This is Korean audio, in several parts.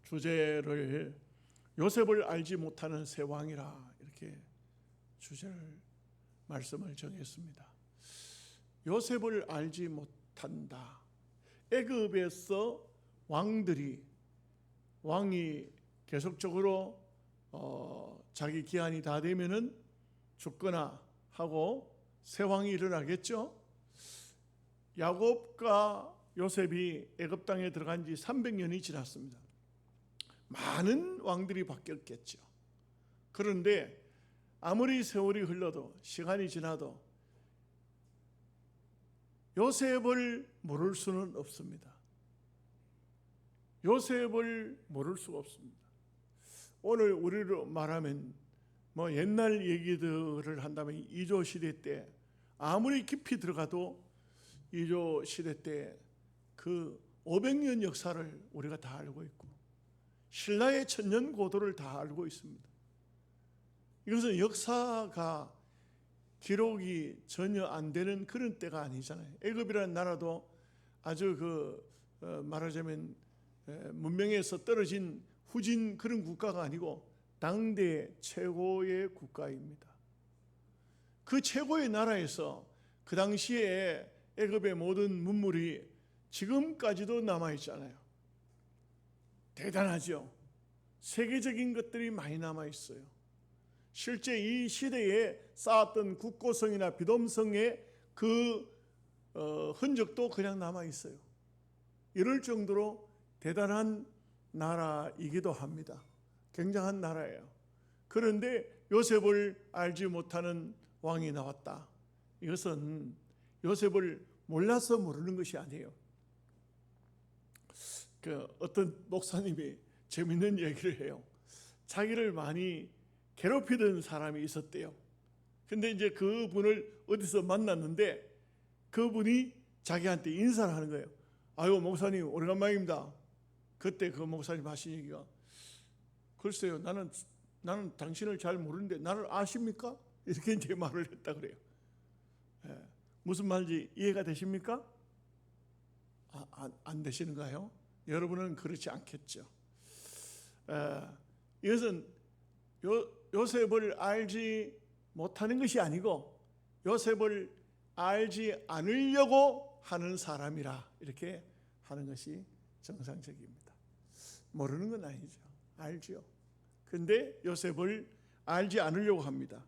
주제를 요셉을 알지 못하는 새 왕이라 이렇게 주제를 말씀을 정했습니다. 요셉을 알지 못한다. 애굽에서 왕이 계속적으로 자기 기한이 다 되면은 죽거나 하고 새 왕이 일어나겠죠. 야곱과 요셉이 애굽 땅에 들어간 지 300년이 지났습니다. 많은 왕들이 바뀌었겠죠. 그런데 아무리 세월이 흘러도 시간이 지나도 요셉을 모를 수는 없습니다. 요셉을 모를 수가 없습니다. 오늘 우리로 말하면 옛날 얘기들을 한다면 이조 시대 때 아무리 깊이 들어가도 이조 시대 때 그 500년 역사를 우리가 다 알고 있고 신라의 천년 고도를 다 알고 있습니다. 이것은 역사가 기록이 전혀 안 되는 그런 때가 아니잖아요. 애굽이라는 나라도 아주 말하자면 문명에서 떨어진 후진 그런 국가가 아니고 당대 최고의 국가입니다. 그 최고의 나라에서 그 당시에 애굽의 모든 문물이 지금까지도 남아있잖아요. 대단하죠. 세계적인 것들이 많이 남아있어요. 실제 이 시대에 쌓았던 국고성이나 비돔성의 그 흔적도 그냥 남아있어요. 이럴 정도로 대단한 나라이기도 합니다. 굉장한 나라예요. 그런데 요셉을 알지 못하는 왕이 나왔다. 이것은 요셉을 몰라서 모르는 것이 아니에요. 어떤 목사님이 재밌는 얘기를 해요. 자기를 많이 괴롭히던 사람이 있었대요. 근데 이제 그분을 어디서 만났는데 그분이 자기한테 인사를 하는 거예요. 아유, 목사님 오래간만입니다. 그때 그 목사님 하신 얘기가 글쎄요, 나는 당신을 잘 모르는데 나를 아십니까? 이렇게 이제 말을 했다 그래요. 무슨 말인지 이해가 되십니까? 안 되시는가요? 여러분은 그렇지 않겠죠. 이것은 요셉을 알지 못하는 것이 아니고 요셉을 알지 않으려고 하는 사람이라 이렇게 하는 것이 정상적입니다. 모르는 건 아니죠. 알죠. 그런데 요셉을 알지 않으려고 합니다.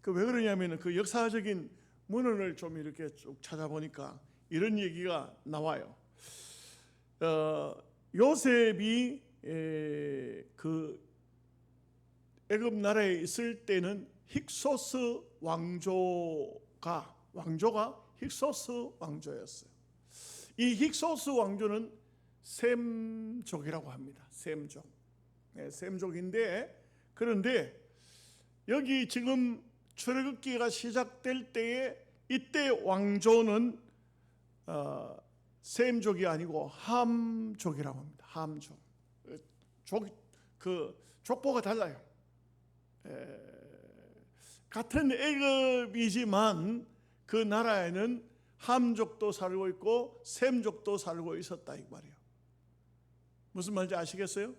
왜 그러냐면 그 역사적인 문헌을 좀 이렇게 쭉 찾아보니까 이런 얘기가 나와요. 요셉이 그 애굽 나라에 있을 때는 힉소스 왕조가 힉소스 왕조였어요. 이 힉소스 왕조는 셈족이라고 합니다. 셈족. 셈족인데 그런데 여기 지금 출애굽기가 시작될 때에 이때 왕조는 셈족이 아니고 함족이라고 합니다. 함족. 족보가 달라요. 같은 애굽이지만 그 나라에는 함족도 살고 있고 셈족도 살고 있었다 이 말이에요. 무슨 말인지 아시겠어요?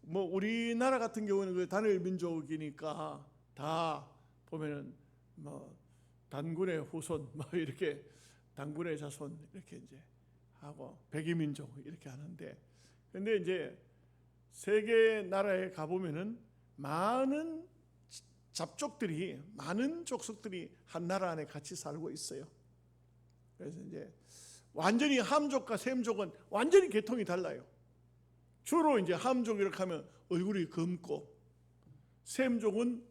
우리나라 같은 경우는 그 단일 민족이니까 다 보면은 단군의 후손 이렇게 단군의 자손 이렇게 이제 하고 백이민족 이렇게 하는데 근데 이제 세계 나라에 가보면은 많은 잡족들이 많은 족속들이 한 나라 안에 같이 살고 있어요. 그래서 이제 완전히 함족과 셈족은 완전히 계통이 달라요. 주로 이제 함족 이렇게 하면 얼굴이 검고 셈족은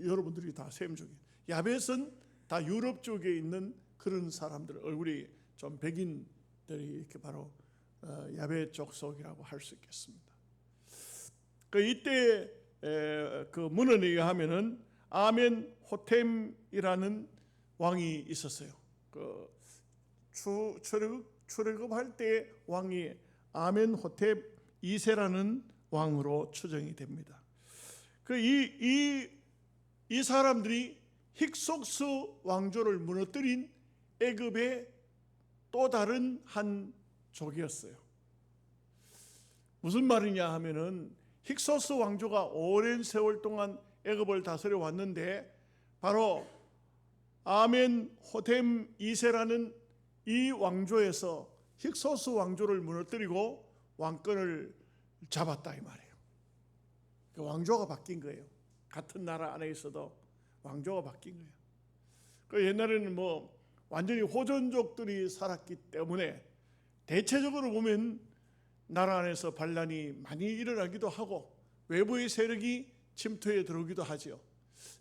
여러분들이 다 셈족이에요. 야벳은 다 유럽 쪽에 있는 그런 사람들 얼굴이 좀 백인들이 이렇게 바로 야벳 족속이라고 할 수 있겠습니다. 이때 그 문헌에 의하면은 아멘 호템이라는 왕이 있었어요. 출애굽할 때 왕이 아멘 호텝 2세라는 왕으로 추정이 됩니다. 이 사람들이 힉소스 왕조를 무너뜨린 애굽의 또 다른 한 족이었어요. 무슨 말이냐 하면은 힉소스 왕조가 오랜 세월 동안 애굽을 다스려 왔는데 바로 아멘 호템 2세라는 이 왕조에서 힉소스 왕조를 무너뜨리고 왕권을 잡았다 이 말이에요. 그 왕조가 바뀐 거예요. 같은 나라 안에 있어도 왕조가 바뀐 거예요. 그 옛날에는 뭐 완전히 호전족들이 살았기 때문에 대체적으로 보면 나라 안에서 반란이 많이 일어나기도 하고 외부의 세력이 침투해 들어오기도 하죠.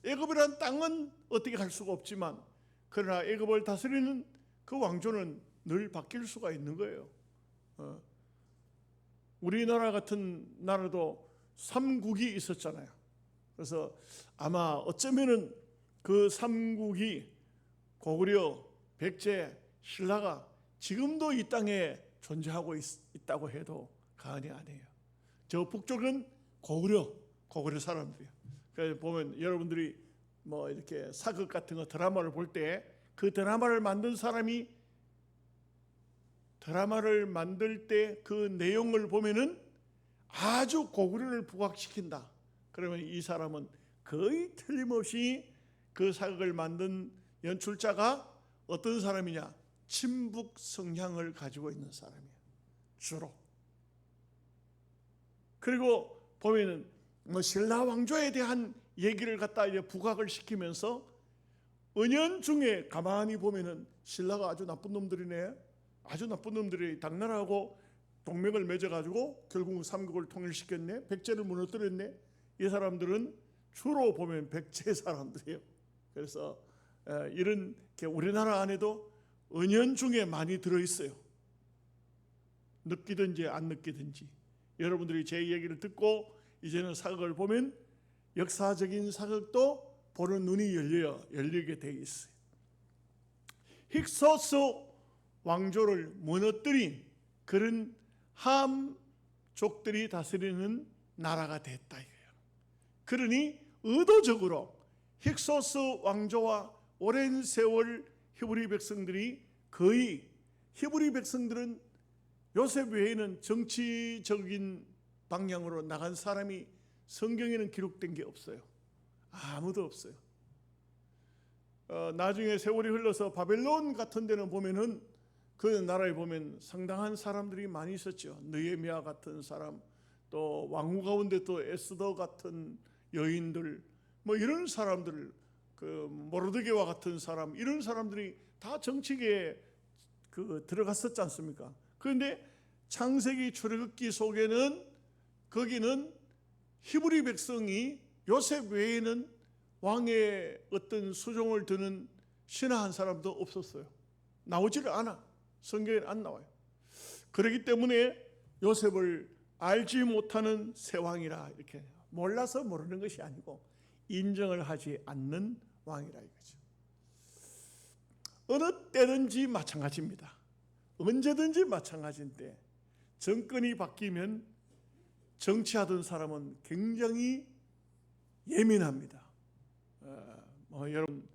애굽이란 땅은 어떻게 할 수가 없지만 그러나 애굽을 다스리는 그 왕조는 늘 바뀔 수가 있는 거예요. 우리나라 같은 나라도 삼국이 있었잖아요. 그래서 아마 어쩌면은 그 삼국이 고구려, 백제, 신라가 지금도 이 땅에 존재하고 있다고 해도 과언이 아니에요. 저 북쪽은 고구려 사람들이에요. 그래서 보면 여러분들이 뭐 이렇게 사극 같은 거 드라마를 볼 때 그 드라마를 만든 사람이 드라마를 만들 때 그 내용을 보면은 아주 고구려를 부각시킨다. 그러면 이 사람은 거의 틀림없이 그 사극을 만든 연출자가 어떤 사람이냐? 친북 성향을 가지고 있는 사람이에요. 주로. 그리고 보면은 뭐 신라 왕조에 대한 얘기를 갖다 이제 부각을 시키면서 은연중에 가만히 보면은 신라가 아주 나쁜 놈들이네. 아주 나쁜 놈들이 당나라하고 동맹을 맺어가지고 결국 삼국을 통일시켰네. 백제를 무너뜨렸네. 이 사람들은 주로 보면 백제 사람들이에요. 그래서 이런 우리나라 안에도 은연중에 많이 들어있어요. 느끼든지 안 느끼든지. 여러분들이 제 얘기를 듣고 이제는 사극을 보면 역사적인 사극도 보는 눈이 열리게 돼 있어요. 힉소스 왕조를 무너뜨린 그런 함족들이 다스리는 나라가 됐다 이거예요. 그러니 의도적으로 힉소스 왕조와 오랜 세월 히브리 백성들이 거의 히브리 백성들은 요셉 외에는 정치적인 방향으로 나간 사람이 성경에는 기록된 게 없어요. 아무도 없어요. 나중에 세월이 흘러서 바벨론 같은 데는 보면은 그 나라에 보면 상당한 사람들이 많이 있었죠. 느헤미야 같은 사람, 또 왕후 가운데 또 에스더 같은 여인들, 뭐 이런 사람들, 그 모르드게와 같은 사람, 이런 사람들이 다 정치계에 들어갔었지 않습니까? 그런데 창세기 출애굽기 속에는 거기는 히브리 백성이 요셉 외에는 왕의 어떤 수종을 드는 신하 한 사람도 없었어요. 나오지를 않아. 성경에 안 나와요. 그렇기 때문에 요셉을 알지 못하는 새 왕이라 이렇게 몰라서 모르는 것이 아니고 인정을 하지 않는 왕이라 이거죠. 어느 때든지 마찬가지입니다. 언제든지 마찬가지인데 정권이 바뀌면 정치하던 사람은 굉장히 예민합니다. 여러분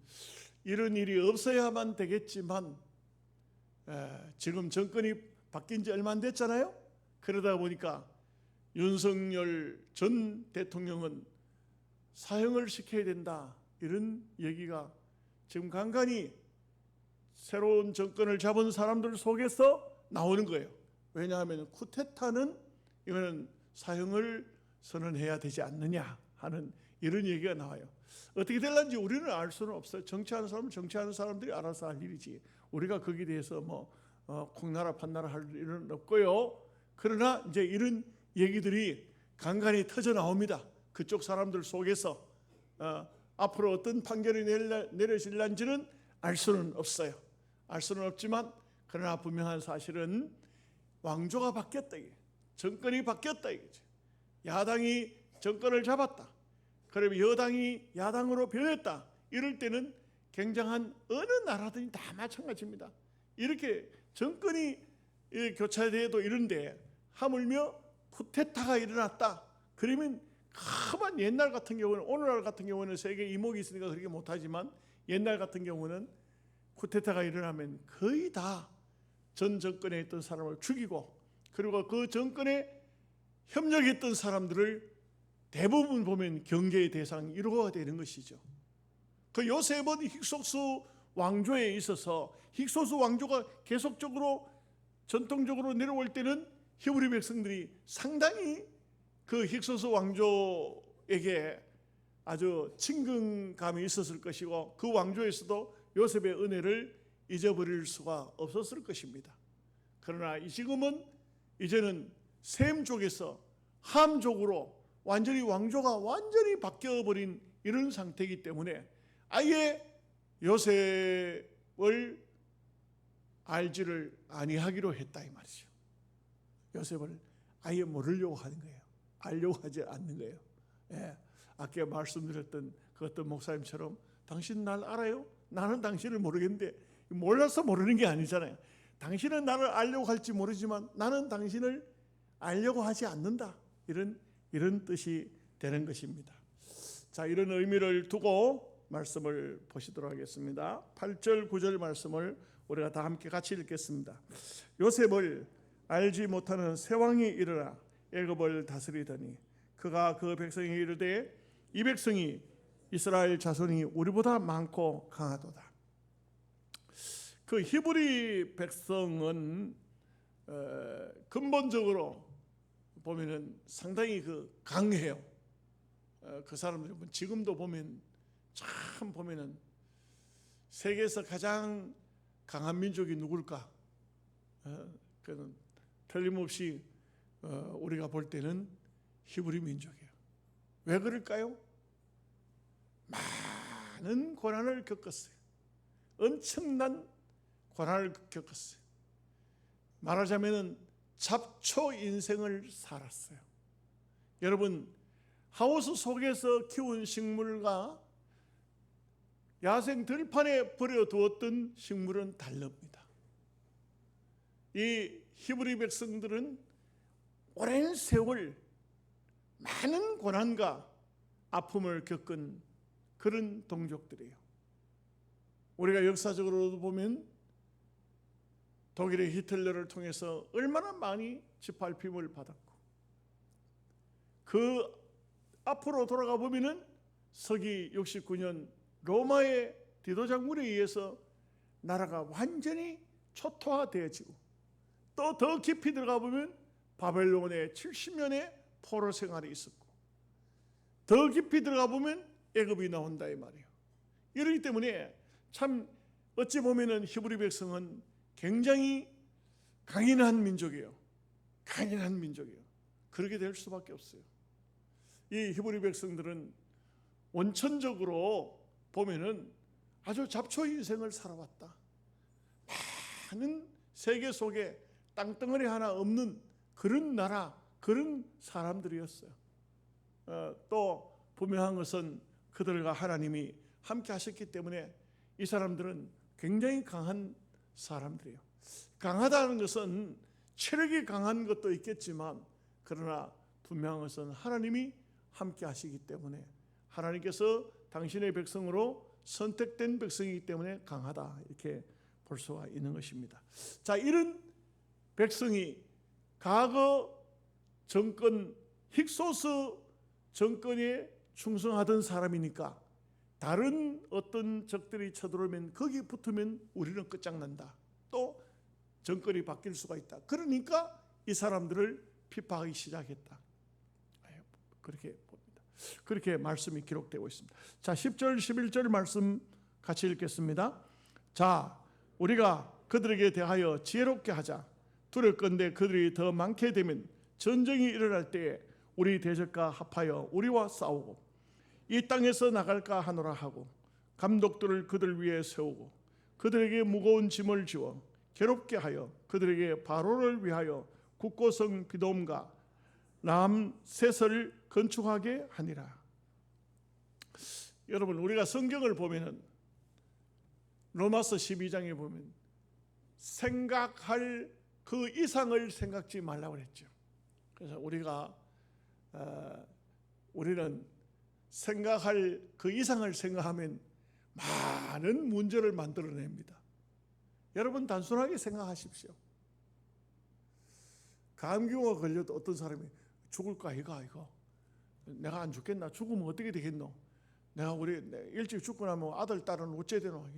이런 일이 없어야만 되겠지만 지금 정권이 바뀐 지 얼마 안 됐잖아요. 그러다 보니까 윤석열 전 대통령은 사형을 시켜야 된다 이런 얘기가 지금 간간히 새로운 정권을 잡은 사람들 속에서 나오는 거예요. 왜냐하면 쿠데타는 이거는 사형을 선언해야 되지 않느냐 하는 이런 얘기가 나와요. 어떻게 될런지 우리는 알 수는 없어요. 정치하는 사람은 정치하는 사람들이 알아서 할 일이지 우리가 거기에 대해서 뭐 콩나라 판나라 할 일은 없고요. 그러나 이제 이런 얘기들이 간간히 터져 나옵니다. 그쪽 사람들 속에서 앞으로 어떤 판결이 내려질런지는 알 수는 없어요. 알 수는 없지만 그러나 분명한 사실은 왕조가 바뀌었다. 정권이 바뀌었다 이거죠. 야당이 정권을 잡았다. 그러면 여당이 야당으로 변했다. 이럴 때는 굉장한 어느 나라든지 다 마찬가지입니다. 이렇게 정권이 교차돼도 이런데 하물며 쿠데타가 일어났다. 그러면 가만 옛날 같은 경우는 오늘날 같은 경우는 세계 이목이 있으니까 그렇게 못하지만 옛날 같은 경우는 쿠데타가 일어나면 거의 다 전 정권에 있던 사람을 죽이고 그리고 그 정권에 협력했던 사람들을 대부분 보면 경계의 대상 1호가 되는 것이죠. 그 요셉은 힉소스 왕조에 있어서 힉소스 왕조가 계속적으로 전통적으로 내려올 때는 히브리 백성들이 상당히 그 힉소스 왕조에게 아주 친근감이 있었을 것이고 그 왕조에서도 요셉의 은혜를 잊어버릴 수가 없었을 것입니다. 그러나 지금은 이제는 셈 쪽에서 함족으로 완전히 왕조가 완전히 바뀌어버린 이런 상태이기 때문에 아예 요셉을 알지를 아니하기로 했다 이 말이죠. 요셉을 아예 모르려고 하는 거예요. 알려고 하지 않는 거예요. 예, 아까 말씀드렸던 그 어떤 목사님처럼 당신 날 알아요? 나는 당신을 모르겠는데 몰라서 모르는 게 아니잖아요. 당신은 나를 알려고 할지 모르지만 나는 당신을 알려고 하지 않는다. 이런 뜻이 되는 것입니다. 자, 이런 의미를 두고 말씀을 보시도록 하겠습니다. 8절 9절 말씀을 우리가 다 함께 같이 읽겠습니다. 요셉을 알지 못하는 새 왕이 일어나 애굽을 다스리더니 그가 그 백성이 이르되 이 백성이 이스라엘 자손이 우리보다 많고 강하도다. 그 히브리 백성은 근본적으로 보면은 상당히 강해요. 그 사람들 지금도 보면 참 보면은 세계에서 가장 강한 민족이 누굴까? 그는 틀림없이 우리가 볼 때는 히브리 민족이에요. 왜 그럴까요? 많은 고난을 겪었어요. 엄청난 고난을 겪었어요. 말하자면은 잡초 인생을 살았어요. 여러분, 하우스 속에서 키운 식물과 야생 들판에 버려두었던 식물은 다릅니다. 이 히브리 백성들은 오랜 세월 많은 고난과 아픔을 겪은 그런 동족들이에요. 우리가 역사적으로도 보면 독일의 히틀러를 통해서 얼마나 많이 짓밟힘을 받았고 그 앞으로 돌아가 보면은 서기 69년 로마의 디도 장군에 의해서 나라가 완전히 초토화되어지고 또 더 깊이 들어가 보면 바벨론의 70년의 포로 생활이 있었고 더 깊이 들어가 보면 애굽이 나온다 이 말이에요. 이러기 때문에 참 어찌 보면은 히브리 백성은 굉장히 강인한 민족이에요. 강인한 민족이에요. 그렇게 될 수밖에 없어요. 이 히브리 백성들은 원천적으로 보면은 아주 잡초 인생을 살아왔다. 많은 세계 속에 땅덩어리 하나 없는 그런 나라, 그런 사람들이었어요. 또 분명한 것은 그들과 하나님이 함께 하셨기 때문에 이 사람들은 굉장히 강한 사람들이에요. 강하다는 것은 체력이 강한 것도 있겠지만 그러나 분명한 것은 하나님이 함께 하시기 때문에 하나님께서 당신의 백성으로 선택된 백성이기 때문에 강하다 이렇게 볼 수가 있는 것입니다. 자, 이런 백성이 과거 정권 힉소스 정권에 충성하던 사람이니까 다른 어떤 적들이 쳐들어오면 거기 붙으면 우리는 끝장난다. 또 정권이 바뀔 수가 있다. 그러니까 이 사람들을 핍박하기 시작했다. 그렇게 봅니다. 그렇게 말씀이 기록되고 있습니다. 자, 10절 11절 말씀 같이 읽겠습니다. 자, 우리가 그들에게 대하여 지혜롭게 하자. 두렵건대 그들이 더 많게 되면 전쟁이 일어날 때에 우리 대적과 합하여 우리와 싸우고 이 땅에서 나갈까 하노라 하고 감독들을 그들 위에 세우고 그들에게 무거운 짐을 지워 괴롭게 하여 그들에게 바로를 위하여 국고성 비돔과 람셋을 건축하게 하니라. 여러분, 우리가 성경을 보면은 로마서 12장에 보면 생각할 그 이상을 생각지 말라고 그랬죠. 그래서 우리는 생각할 그 이상을 생각하면 많은 문제를 만들어냅니다. 여러분, 단순하게 생각하십시오. 감기가 걸려도 어떤 사람이 죽을까 이거 내가 안 죽겠나? 죽으면 어떻게 되겠노? 내가 일찍 죽고 나면 아들 딸은 어째 되노?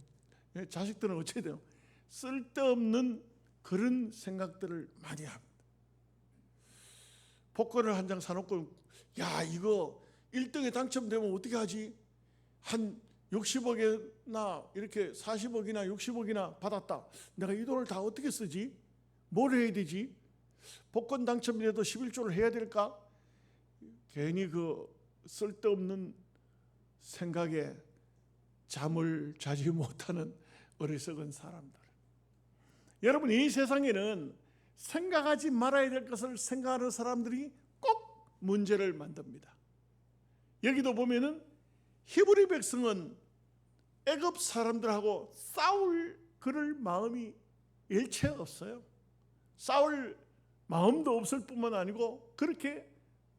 자식들은 어째 되노? 쓸데없는 그런 생각들을 많이 합니다. 복권을 한 장 사놓고 야 이거 1등에 당첨되면 어떻게 하지? 한 60억이나 이렇게 40억이나 60억이나 받았다. 내가 이 돈을 다 어떻게 쓰지? 뭘 해야 되지? 복권 당첨돼도 11조를 해야 될까? 괜히 그 쓸데없는 생각에 잠을 자지 못하는 어리석은 사람들. 여러분, 이 세상에는 생각하지 말아야 될 것을 생각하는 사람들이 꼭 문제를 만듭니다. 여기도 보면은 히브리 백성은 애굽 사람들하고 싸울 그럴 마음이 일체 없어요. 싸울 마음도 없을 뿐만 아니고 그렇게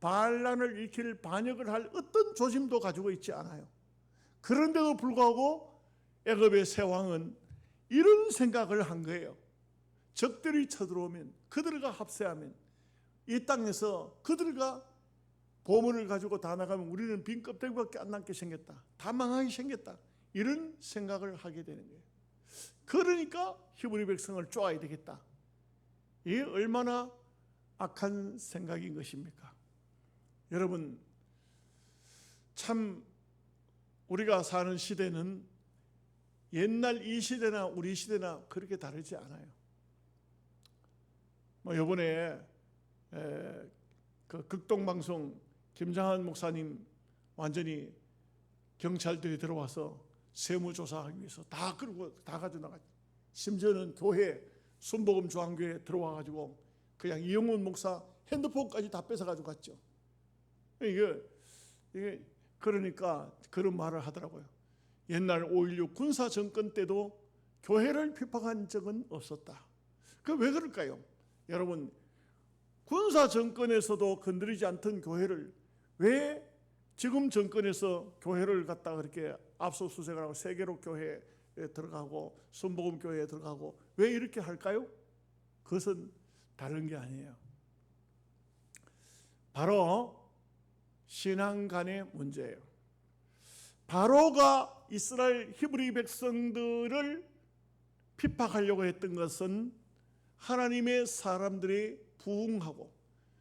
반란을 일으킬 반역을 할 어떤 조짐도 가지고 있지 않아요. 그런데도 불구하고 애굽의 새 왕은 이런 생각을 한 거예요. 적들이 쳐들어오면 그들과 합세하면 이 땅에서 그들과 보물을 가지고 다 나가면 우리는 빈 껍데기밖에 안 남게 생겼다. 다 망하게 생겼다. 이런 생각을 하게 되는 거예요. 그러니까 히브리 백성을 쪼아야 되겠다. 이게 얼마나 악한 생각인 것입니까? 여러분, 참 우리가 사는 시대는 옛날 이 시대나 우리 시대나 그렇게 다르지 않아요. 이번에 그 극동방송 김장한 목사님 완전히 경찰들이 들어와서 세무조사하기 위해서 다 끌고 다 가져나갔죠. 심지어는 교회 순복음 중앙교회에 들어와가지고 그냥 이영훈 목사 핸드폰까지 다 뺏어가지고 갔죠. 이게 그러니까 그런 말을 하더라고요. 옛날 5.16 군사 정권 때도 교회를 비판한 적은 없었다. 그 왜 그럴까요? 여러분, 군사 정권에서도 건드리지 않던 교회를 왜 지금 정권에서 교회를 갖다가 그렇게 압수수색을 하고 세계로 교회에 들어가고 순복음 교회에 들어가고 왜 이렇게 할까요? 그것은 다른 게 아니에요. 바로 신앙 간의 문제예요. 바로가 이스라엘 히브리 백성들을 핍박하려고 했던 것은 하나님의 사람들이 부흥하고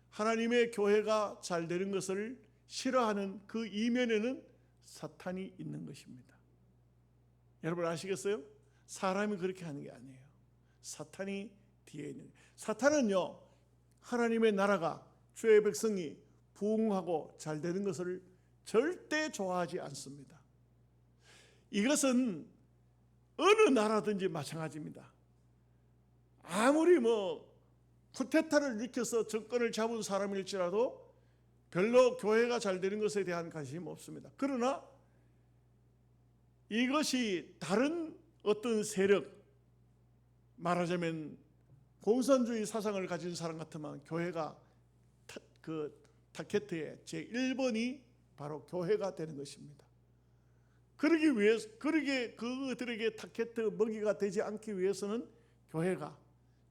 하나님의 교회가 잘 되는 것을 싫어하는 그 이면에는 사탄이 있는 것입니다. 여러분 아시겠어요? 사람이 그렇게 하는 게 아니에요. 사탄이 뒤에 있는 거예요. 사탄은요, 하나님의 나라가 주의 백성이 부흥하고 잘 되는 것을 절대 좋아하지 않습니다. 이것은 어느 나라든지 마찬가지입니다. 아무리 쿠데타를 일으켜서 정권을 잡은 사람일지라도 별로 교회가 잘 되는 것에 대한 관심이 없습니다. 그러나 이것이 다른 어떤 세력, 말하자면 공산주의 사상을 가진 사람 같으면 교회가 그 타겟의 제1번이 바로 교회가 되는 것입니다. 그러기 위해서, 그들에게 타겟 먹이가 되지 않기 위해서는 교회가,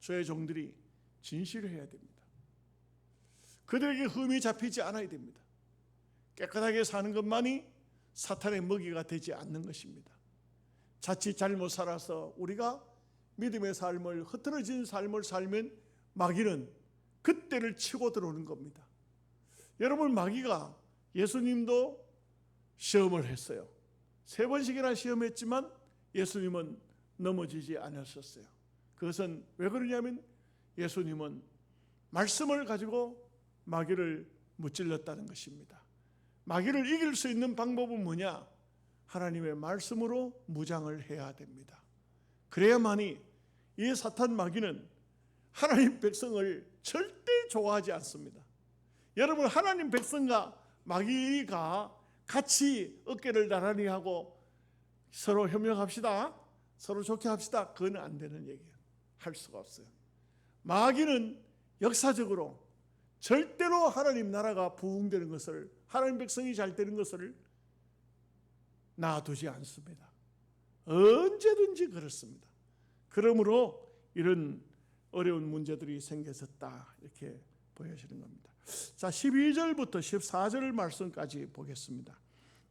주의 종들이 진실해야 됩니다. 그들에게 흠이 잡히지 않아야 됩니다. 깨끗하게 사는 것만이 사탄의 먹이가 되지 않는 것입니다. 자칫 잘못 살아서 우리가 믿음의 삶을, 흐트러진 삶을 살면 마귀는 그때를 치고 들어오는 겁니다. 여러분, 마귀가 예수님도 시험을 했어요. 3번씩이나 시험했지만 예수님은 넘어지지 않았었어요. 그것은 왜 그러냐면 예수님은 말씀을 가지고 마귀를 무찔렀다는 것입니다. 마귀를 이길 수 있는 방법은 뭐냐? 하나님의 말씀으로 무장을 해야 됩니다. 그래야만이 이 사탄 마귀는 하나님 백성을 절대 좋아하지 않습니다. 여러분, 하나님 백성과 마귀가 같이 어깨를 나란히 하고 서로 협력합시다, 서로 좋게 합시다, 그건 안 되는 얘기예요. 할 수가 없어요. 마귀는 역사적으로 절대로 하나님 나라가 부흥되는 것을, 하나님 백성이 잘 되는 것을 놔두지 않습니다. 언제든지 그렇습니다. 그러므로 이런 어려운 문제들이 생겨졌다, 이렇게 보여지는 겁니다. 자, 12절부터 14절 말씀까지 보겠습니다.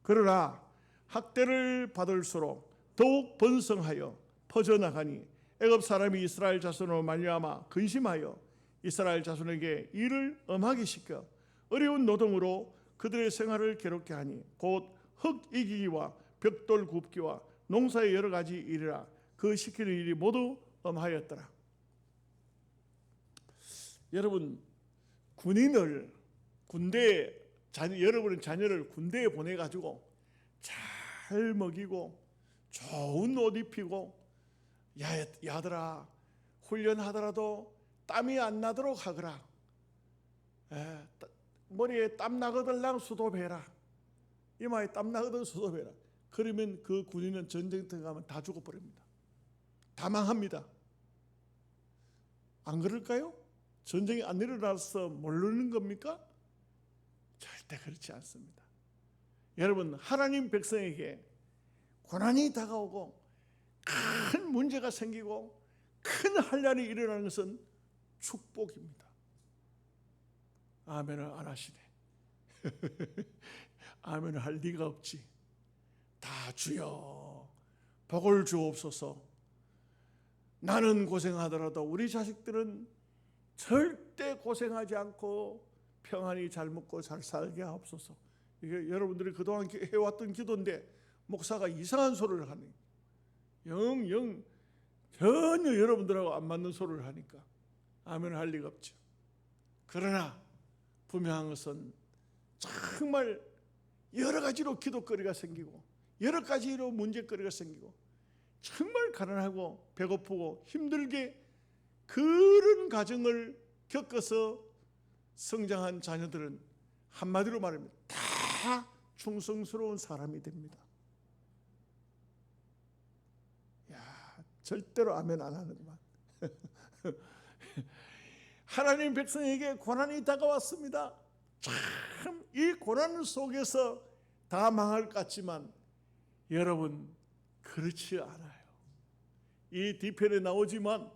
그러나 학대를 받을수록 더욱 번성하여 퍼져나가니 애굽 사람이 이스라엘 자손으로 말미암아 근심하여 이스라엘 자손에게 일을 엄하게 시켜 어려운 노동으로 그들의 생활을 괴롭게 하니 곧 흙 이기기와 벽돌 굽기와 농사의 여러 가지 일이라 그 시키는 일이 모두 엄하였더라. 여러분, 군인을 군대에 여러분의 자녀를 군대에 보내가지고 잘 먹이고 좋은 옷 입히고 야들아 훈련하더라도 땀이 안 나도록 하거라. 머리에 땀 나거들랑 수도배라. 이마에 땀 나거든 수도배라. 그러면 그 군인은 전쟁터에 가면 다 죽어버립니다. 다 망합니다. 안 그럴까요? 전쟁이 안 일어나서 모르는 겁니까? 절대 그렇지 않습니다. 여러분, 하나님 백성에게 고난이 다가오고 큰 문제가 생기고 큰 환난이 일어나는 것은 축복입니다. 아멘을 안 하시네. 아멘을 할 리가 없지. 다 주여 복을 주옵소서. 나는 고생하더라도 우리 자식들은 절대 고생하지 않고 평안히 잘 먹고 잘 살게 하옵소서. 이게 여러분들이 그동안 해왔던 기도인데 목사가 이상한 소리를 하니 영 전혀 여러분들하고 안 맞는 소리를 하니까 아멘 할 리가 없죠. 그러나 분명한 것은 정말 여러 가지로 기도거리가 생기고 여러 가지로 문제거리가 생기고 정말 가난하고 배고프고 힘들게 그런 가정을 겪어서 성장한 자녀들은 한마디로 말하면 다 충성스러운 사람이 됩니다. 절대로 아멘 안 하는구만. 하나님 백성에게 고난이 다가왔습니다. 참 이 고난 속에서 다 망할 것 같지만 여러분 그렇지 않아요. 이 뒤편에 나오지만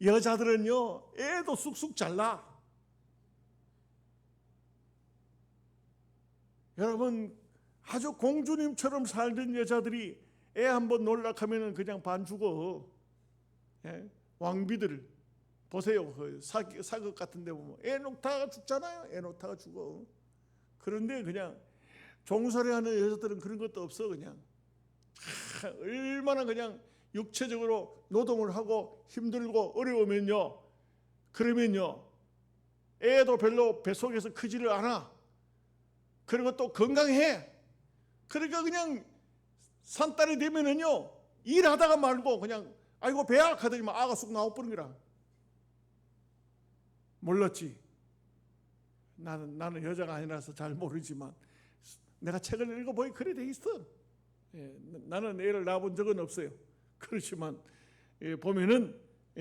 여자들은요 애도 쑥쑥 잘나. 여러분 아주 공주님처럼 살던 여자들이 애 한번 놀락하면 그냥 반 죽어. 왕비들 보세요. 그 사극 같은 데 보면 애 놓다가 죽잖아요. 애 놓다가 죽어. 그런데 그냥 종살이하는 여자들은 그런 것도 없어. 그냥 얼마나 그냥 육체적으로 노동을 하고 힘들고 어려우면요. 그러면요. 애도 별로 뱃속에서 크지를 않아. 그리고 또 건강해. 그러니까 그냥 산딸이 되면은요. 일하다가 말고 그냥 아이고 배야 하더니만 아가 쑥 나와버린 거라. 몰랐지. 나는 여자가 아니라서 잘 모르지만 내가 책을 읽어보니 그래 돼 있어. 나는 애를 낳아본 적은 없어요. 그렇지만 보면은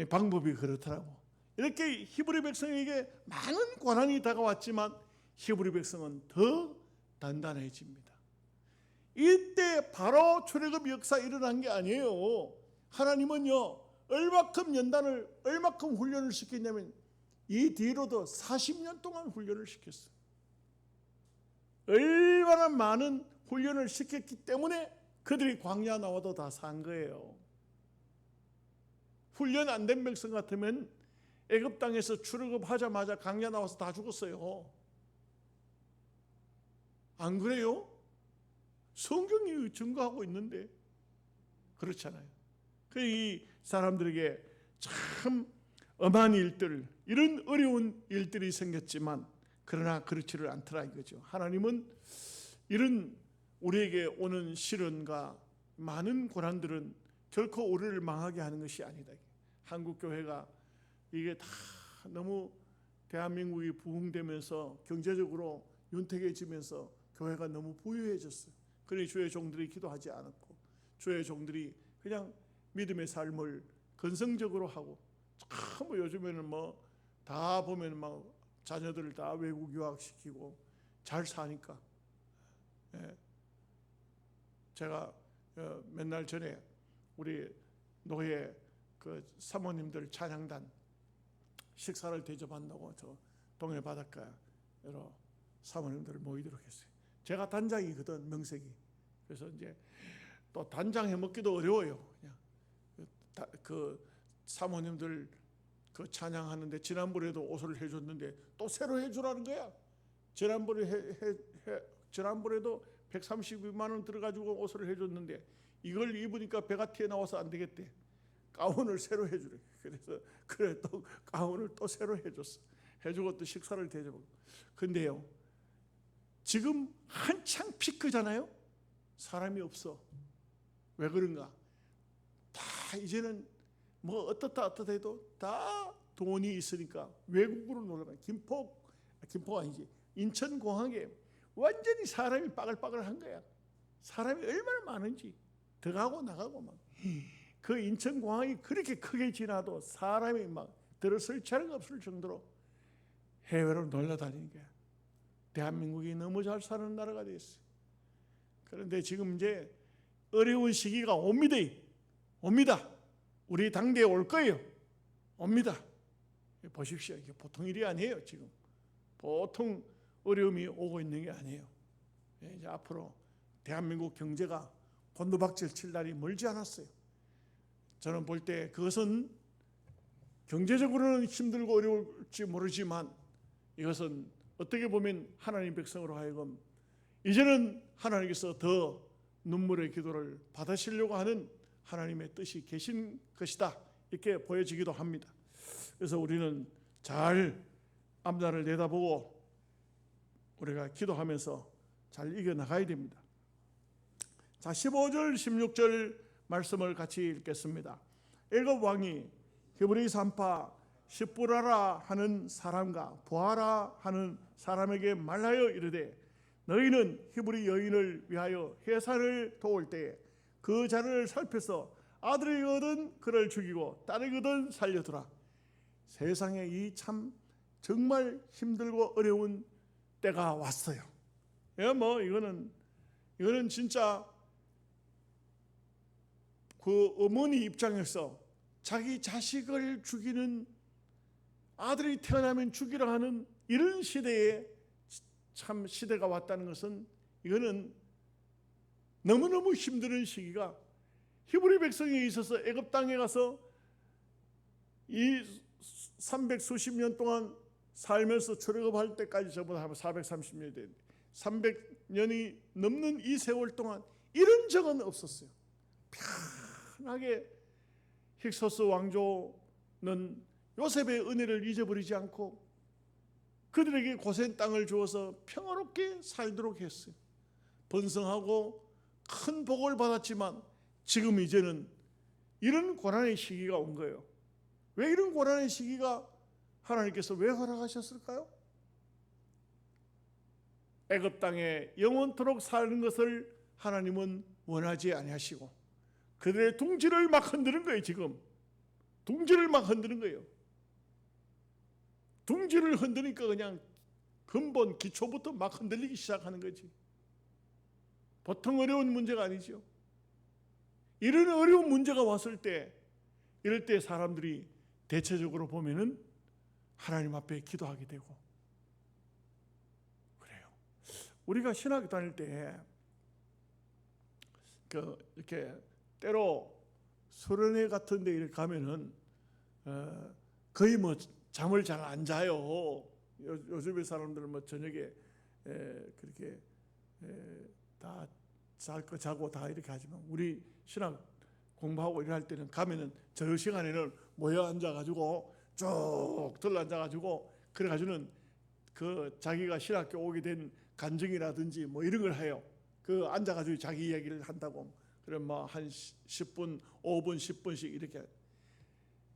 방법이 그렇더라고. 이렇게 히브리 백성에게 많은 고난이 다가왔지만 히브리 백성은 더 단단해집니다. 이때 바로 출애굽 역사 일어난 게 아니에요. 하나님은요 얼마큼 연단을 얼마큼 훈련을 시켰냐면 이 뒤로도 40년 동안 훈련을 시켰어요. 얼마나 많은 훈련을 시켰기 때문에 그들이 광야 나와도 다 산 거예요. 훈련 안 된 백성 같으면 애굽 땅에서 출애굽하자마자 광야 나와서 다 죽었어요. 안 그래요? 성경이 증거하고 있는데 그렇잖아요. 이 사람들에게 참 엄한 일들, 이런 어려운 일들이 생겼지만 그러나 그렇지를 않더라 이거죠. 하나님은 이런 우리에게 오는 시련과 많은 고난들은 결코 우리를 망하게 하는 것이 아니다. 한국 교회가 이게 다 너무 대한민국이 부흥되면서 경제적으로 윤택해지면서 교회가 너무 부유해졌어요. 그러니 주의 종들이 기도하지 않았고 주의 종들이 그냥 믿음의 삶을 건성적으로 하고 참 요즘에는 뭐 다 보면 막 자녀들을 다 외국 유학시키고 잘 사니까. 제가 몇 날 전에 우리 노예 그 사모님들 찬양단 식사를 대접한다고 저 동해 바닷가 여러 사모님들을 모이도록 했어요. 제가 단장이거든, 명색이. 그래서 이제 또 단장 해먹기도 어려워요. 그냥 그 사모님들 그 찬양하는데 지난번에도 옷을 해줬는데 또 새로 해주라는 거야. 지난번에도 132만 원 들어가지고 옷을 해줬는데 이걸 입으니까 배가 튀어나와서 안 되겠대. 가운을 새로 해주래. 그래서 그래 또 가운을 또 새로 해줬어. 해주고 또 식사를 대접하고. 근데요, 지금 한창 피크잖아요. 사람이 없어. 왜 그런가? 다 이제는 뭐 어떻다 해도 다 돈이 있으니까 외국으로 놀러 가요. 김포가 아니지, 인천공항에 완전히 사람이 빠글빠글한 거야. 사람이 얼마나 많은지 들어가고 나가고 막. 그 인천공항이 그렇게 크게 지나도 사람이 막 들어설 자리가 없을 정도로 해외로 놀러 다니는 거야. 대한민국이 너무 잘 사는 나라가 됐어요. 그런데 지금 이제 어려운 시기가 옵니다. 우리 당대에 올 거예요. 옵니다. 보십시오. 이게 보통 일이 아니에요. 지금 보통 어려움이 오고 있는 게 아니에요. 이제 앞으로 대한민국 경제가 곤두박질 칠 날이 멀지 않았어요. 저는 볼 때 그것은 경제적으로는 힘들고 어려울지 모르지만 이것은 어떻게 보면 하나님 백성으로 하여금 이제는 하나님께서 더 눈물의 기도를 받으시려고 하는 하나님의 뜻이 계신 것이다, 이렇게 보여지기도 합니다. 그래서 우리는 잘 앞날을 내다보고 우리가 기도하면서 잘 이겨나가야 됩니다. 자, 15절 16절 말씀을 같이 읽겠습니다. 일곱 왕이 히브리 산파 십부라라 하는 사람과 부하라 하는 사람에게 말하여 이르되 너희는 히브리 여인을 위하여 해산을 도울 때에 그 자를 살펴서 아들이거든 그를 죽이고 딸이거든 살려두라. 세상에 이 참 정말 힘들고 어려운 때가 왔어요. 뭐 이거는 진짜 그 어머니 입장에서 자기 자식을 죽이는, 아들이 태어나면 죽이라 하는 이런 시대에 참 시대가 왔다는 것은 이거는 너무너무 힘든 시기가, 히브리 백성에 있어서 애굽 땅에 가서 이 300수십 년 동안 살면서 출애굽할 때까지 저보다 하면 430년이 되는데 300년이 넘는 이 세월 동안 이런 적은 없었어요. 편하게 힉소스 왕조는 요셉의 은혜를 잊어버리지 않고 그들에게 고센 땅을 주어서 평화롭게 살도록 했어요. 번성하고 큰 복을 받았지만 지금 이제는 이런 고난의 시기가 온 거예요. 왜 이런 고난의 시기가 하나님께서 왜 허락하셨을까요? 애굽 땅에 영원토록 사는 것을 하나님은 원하지 아니하시고 그들의 둥지를 막 흔드는 거예요. 지금 둥지를 막 흔드는 거예요. 둥지를 흔드니까 그냥 근본 기초부터 막 흔들리기 시작하는 거지. 보통 어려운 문제가 아니죠. 이런 어려운 문제가 왔을 때, 이럴 때 사람들이 대체적으로 보면은 하나님 앞에 기도하게 되고 그래요. 우리가 신학 다닐 때 이렇게 때로 수련회 같은 데 이렇게 가면은 거의 뭐 잠을 잘 안 자요. 요즘의 사람들은 뭐 저녁에 그렇게 다 잘 거 자고 다 이렇게 하지만 우리 신학 공부하고 일할 때는 가면은 저 시간에는 모여 앉아가지고 쭉 들러앉아가지고 그래가지고는 그 자기가 신학교 오게 된 간증이라든지 뭐 이런 걸 해요. 그 앉아가지고 자기 이야기를 한다고. 그럼 뭐 한 10분, 5분, 10분씩 이렇게.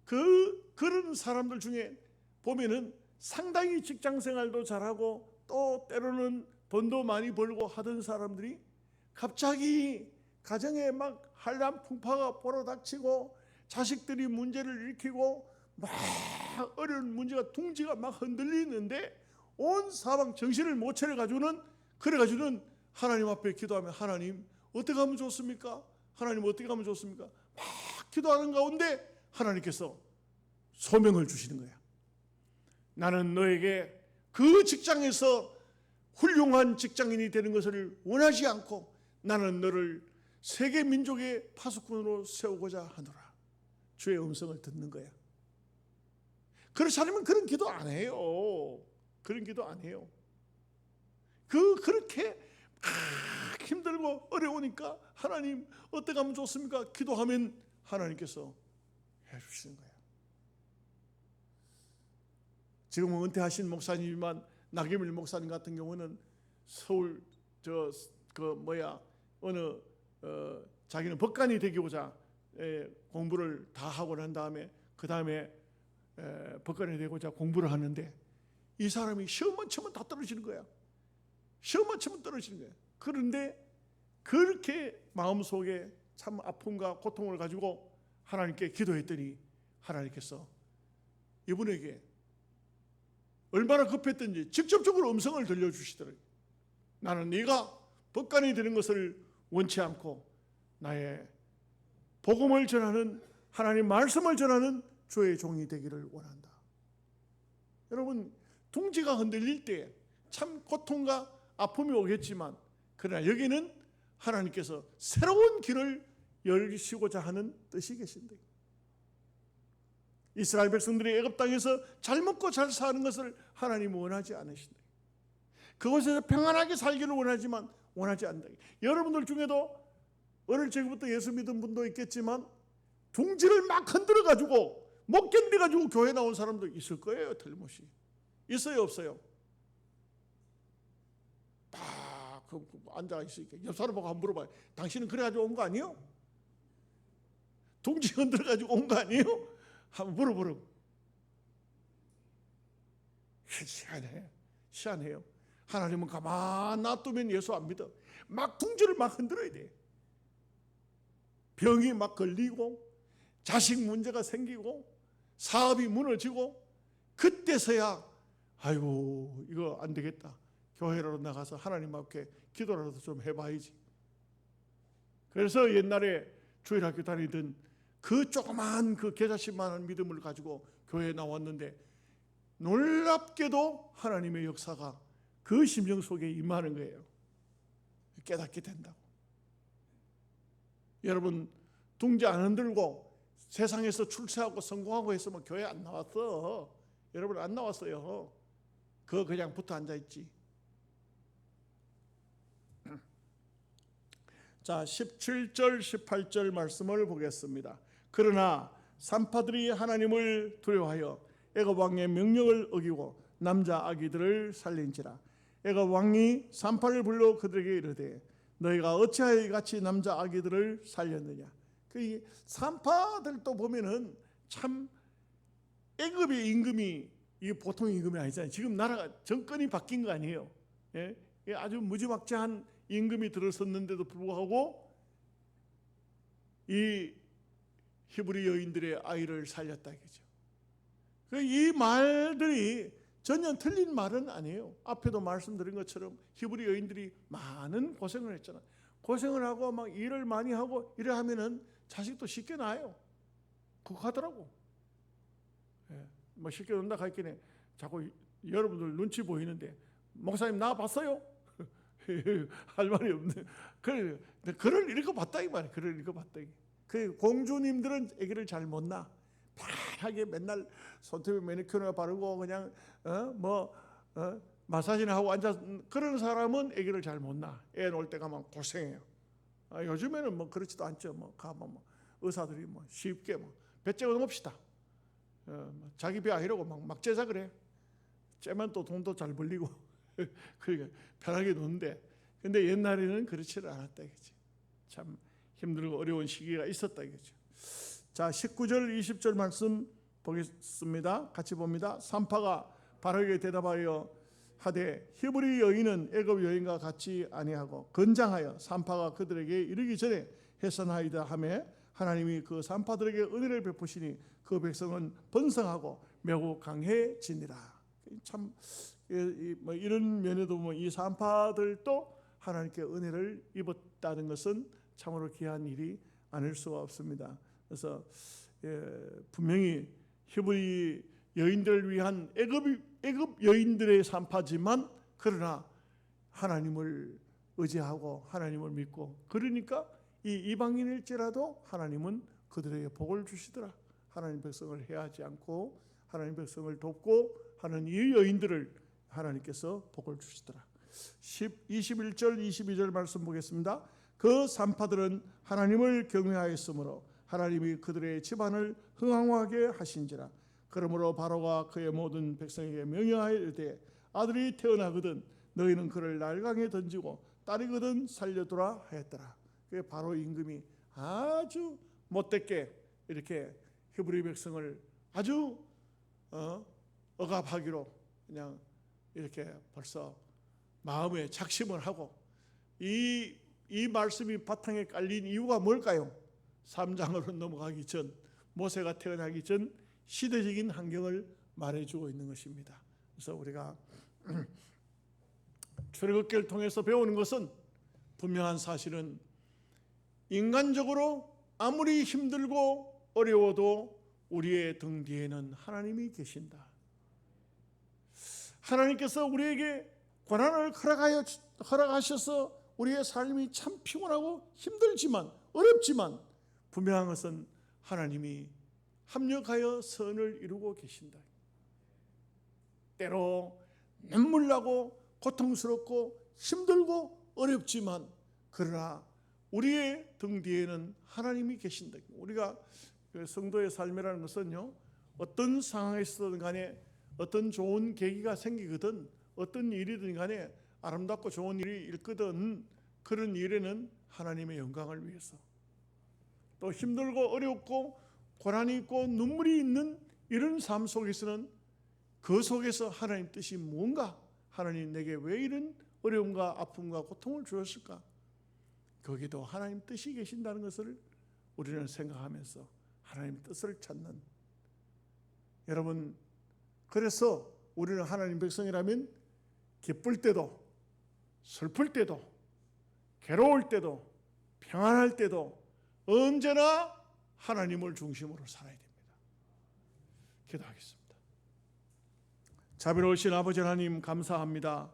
그런 사람들 중에 보면은 상당히 직장 생활도 잘하고 또 때로는 돈도 많이 벌고 하던 사람들이 갑자기 가정에 막 한란 풍파가 불어닥치고 자식들이 문제를 일으키고 막 어려운 문제가 둥지가 막 흔들리는데 온 사방 정신을 못 차려가지고는 그래가지고는 하나님 앞에 기도하면 하나님 어떻게 하면 좋습니까? 하나님 어떻게 하면 좋습니까? 막 기도하는 가운데 하나님께서 소명을 주시는 거야. 나는 너에게 그 직장에서 훌륭한 직장인이 되는 것을 원하지 않고 나는 너를 세계 민족의 파수꾼으로 세우고자 하노라. 주의 음성을 듣는 거야. 그렇지 않으면 그런 기도 안 해요. 그런 기도 안 해요. 그렇게 힘들고 어려우니까 하나님 어떻게 하면 좋습니까? 기도하면 하나님께서 해주시는 거예요. 지금은 은퇴하신 목사님이지만 나경일 목사님 같은 경우는 서울 어느 자기는 법관이 되고자 공부를 다 하고 난 다음에 그 다음에 법관이 되고자 공부를 하는데 이 사람이 시험만 치면 다 떨어지는 거야. 시험만 치면 떨어지는 거야. 그런데 그렇게 마음속에 참 아픔과 고통을 가지고 하나님께 기도했더니 하나님께서 이분에게 얼마나 급했든지 직접적으로 음성을 들려주시더라고요. 나는 네가 법관이 되는 것을 원치 않고 나의 복음을 전하는 하나님 말씀을 전하는 주의 종이 되기를 원한다. 여러분, 둥지가 흔들릴 때 참 고통과 아픔이 오겠지만 그러나 여기는 하나님께서 새로운 길을 열시고자 하는 뜻이 계신다. 이스라엘 백성들이 애굽 땅에서 잘 먹고 잘 사는 것을 하나님은 원하지 않으신다. 그곳에서 평안하게 살기를 원하지만 원하지 않는다. 여러분들 중에도 어릴 적부터 예수 믿은 분도 있겠지만 둥지를 막 흔들어 가지고 못 견뎌 가지고 교회 나온 사람도 있을 거예요. 틀림없이. 있어요, 없어요? 딱 앉아 있으니까 옆 사람 보고 한번 물어봐요. 당신은 그래 가지고 온 거 아니에요? 둥지 흔들어 가지고 온 거 아니에요? 한번 물어보라고. 희한해요. 하나님은 가만 놔두면 예수 안 믿어. 막 둥지를 막 흔들어야 돼. 병이 막 걸리고 자식 문제가 생기고 사업이 무너지고 그때서야 아이고 이거 안 되겠다. 교회로 나가서 하나님 앞에 기도라도 좀 해봐야지. 그래서 옛날에 주일학교 다니던 그 조그만 그 계좌씩만한 믿음을 가지고 교회에 나왔는데 놀랍게도 하나님의 역사가 그 심령 속에 임하는 거예요. 깨닫게 된다고. 여러분 둥지 안 흔들고 세상에서 출세하고 성공하고 했으면 교회 안 나왔어. 여러분 안 나왔어요. 그거 그냥 붙어 앉아있지. 자 17절 18절 말씀을 보겠습니다. 그러나 산파들이 하나님을 두려워하여 애굽 왕의 명령을 어기고 남자 아기들을 살린지라. 애굽 왕이 산파를 불러 그들에게 이르되 너희가 어찌하여 이같이 남자 아기들을 살렸느냐. 그 산파들도 보면은 참 애굽의 임금이 이게 보통 임금이 아니잖아요. 지금 나라가 정권이 바뀐 거 아니에요. 예? 아주 무지막지한 임금이 들어섰는데도 불구하고 이 히브리 여인들의 아이를 살렸다 이거죠. 이 말들이 전혀 틀린 말은 아니에요. 앞에도 말씀드린 것처럼 히브리 여인들이 많은 고생을 했잖아. 고생을 하고 막 일을 많이 하고 이래 하면은 자식도 쉽게 낳아요. 그거 하더라고. 예, 뭐 쉽게 논다 할게네. 자꾸 여러분들 눈치 보이는데 목사님 나 봤어요? 할 말이 없네. 그럴 이거 봤다 이 말이야. 그럴 이거 봤다. 그 공주님들은 아기를 잘 못 낳아. 편하게 맨날 손톱에 매니큐어 바르고 그냥 마사지나 하고 앉아 그런 사람은 아기를 잘 못 낳아. 애 놓을 때 가면 고생해요. 요즘에는 뭐 그렇지도 않죠. 뭐 가면 뭐 의사들이 뭐 쉽게 뭐 배 째고 넘읍시다. 자기 배 아니라고 막 째자 그래. 째면 또 돈도 잘 벌리고 그러니까 편하게 노는데 근데 옛날에는 그렇지를 않았다 이거지. 참 힘들고 어려운 시기가 있었다 이거죠. 자 19절 20절 말씀 보겠습니다. 같이 봅니다. 산파가 바로에게 대답하여 하되 히브리 여인은 애굽 여인과 같이 아니하고 건장하여 산파가 그들에게 이르기 전에 해산하이다 하매 하나님이 그 산파들에게 은혜를 베푸시니 그 백성은 번성하고 매우 강해지니라. 참 이런 면에도 이 산파들도 하나님께 은혜를 입었다는 것은 참으로 귀한 일이 아닐 수가 없습니다. 그래서 분명히 히브리 여인들을 위한 애굽 여인들의 산파지만 그러나 하나님을 의지하고 하나님을 믿고 그러니까 이 이방인일지라도 하나님은 그들에게 복을 주시더라. 하나님 백성을 해하지 않고 하나님 백성을 돕고 하는 이 여인들을 하나님께서 복을 주시더라. 21절 22절 말씀 보겠습니다. 그 산파들은 하나님을 경외하였으므로 하나님이 그들의 집안을 흥왕하게 하신지라. 그러므로 바로가 그의 모든 백성에게 명령하여 아들이 태어나거든 너희는 그를 날강에 던지고 딸이거든 살려두라 하였더라. 그 바로 임금이 아주 못되게 이렇게 히브리 백성을 아주 억압하기로 그냥 이렇게 벌써 마음에 작심을 하고 이 말씀이 바탕에 깔린 이유가 뭘까요? 3장으로 넘어가기 전 모세가 태어나기 전 시대적인 환경을 말해주고 있는 것입니다. 그래서 우리가 출애굽기를 통해서 배우는 것은 분명한 사실은 인간적으로 아무리 힘들고 어려워도 우리의 등 뒤에는 하나님이 계신다. 하나님께서 우리에게 고난을 허락하셔서 우리의 삶이 참 피곤하고 힘들지만 어렵지만 분명한 것은 하나님이 합력하여 선을 이루고 계신다. 때로 눈물 나고 고통스럽고 힘들고 어렵지만 그러나 우리의 등 뒤에는 하나님이 계신다. 우리가 성도의 삶이라는 것은요, 어떤 상황에서든 간에 어떤 좋은 계기가 생기거든 어떤 일이든 간에 아름답고 좋은 일이 있거든 그런 일에는 하나님의 영광을 위해서 또 힘들고 어렵고 고난이 있고 눈물이 있는 이런 삶 속에서는 그 속에서 하나님 뜻이 뭔가, 하나님 내게 왜 이런 어려움과 아픔과 고통을 주었을까, 거기도 하나님 뜻이 계신다는 것을 우리는 생각하면서 하나님 뜻을 찾는, 여러분 그래서 우리는 하나님 백성이라면 기쁠 때도 슬플 때도 괴로울 때도 평안할 때도 언제나 하나님을 중심으로 살아야 됩니다. 기도하겠습니다. 자비로우신 아버지 하나님 감사합니다.